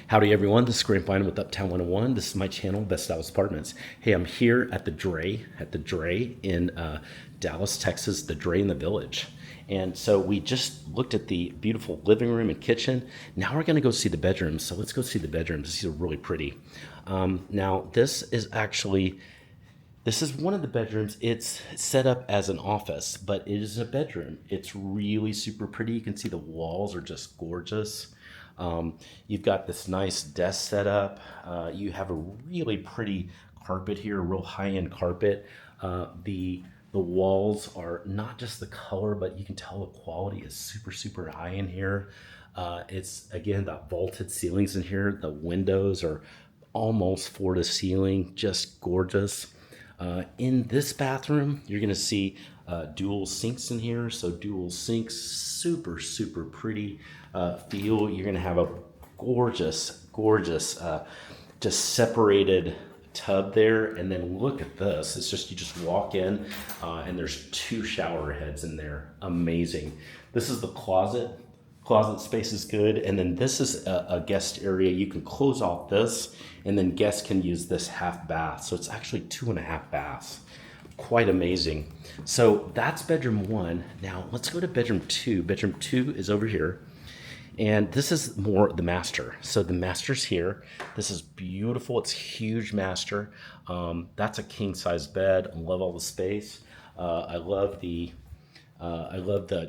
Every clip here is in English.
Howdy everyone, this is Grant Bynum with Uptown 101. This is my channel, Best Dallas Apartments. Hey, I'm here at the Drey in Dallas, Texas, the Drey in the Village. And so we just looked at the beautiful living room and kitchen. Now we're gonna go see the bedrooms. So let's go see the bedrooms. These are really pretty. Now this is one of the bedrooms. It's set up as an office, but it is a bedroom. It's really super pretty. You can see the walls are just gorgeous. You've got this nice desk set up. You have a really pretty carpet here, a real high-end carpet. The walls are not just the color, but you can tell the quality is super high in here. It's again that vaulted ceilings in here. The windows are almost floor to ceiling, just gorgeous. In this bathroom, you're gonna see dual sinks in here. So dual sinks, super pretty feel. You're gonna have a gorgeous, just separated tub there. And then look at this. It's just, you just walk in and there's 2 shower heads in there. Amazing. This is the closet. Closet space is good. And then this is a guest area. You can close off this and then guests can use this half bath. So it's actually 2.5 baths. Quite amazing. So that's bedroom 1. Now let's go to bedroom 2. Bedroom 2 is over here. And this is more the master. So the master's here. This is beautiful. It's huge master. That's a king size bed. I love all the space. I love the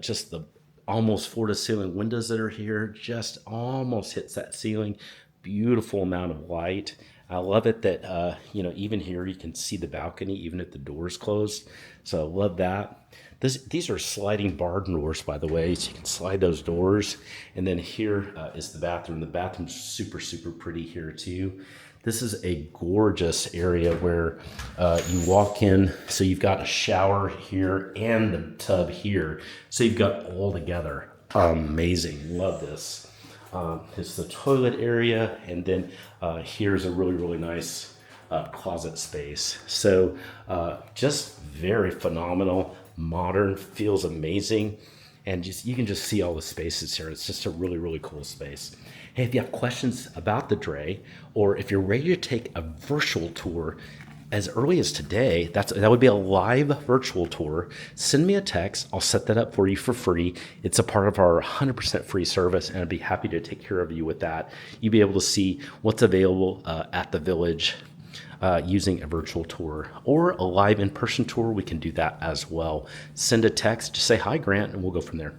just the almost floor to ceiling windows that are here. Just almost hits that ceiling. Beautiful amount of light. I love it that, even here you can see the balcony, even if the door's closed. So I love that. These are sliding barn doors, by the way, so you can slide those doors. And then here is the bathroom. The bathroom's super pretty here too. This is a gorgeous area where you walk in. So you've got a shower here and the tub here. So you've got all together. Amazing, love this. It's the toilet area, and then here's a really nice closet space. So just very phenomenal, modern, feels amazing, and you can just see all the spaces here. It's just a really cool space. Hey, if you have questions about the Drey, or if you're ready to take a virtual tour as early as today, that would be a live virtual tour. Send me a text. I'll set that up for you for free. It's a part of our 100% free service, and I'd be happy to take care of you with that. You'll be able to see what's available at the Village using a virtual tour, or a live in-person tour. We can do that as well. Send a text, just say, "Hi, Grant," and we'll go from there.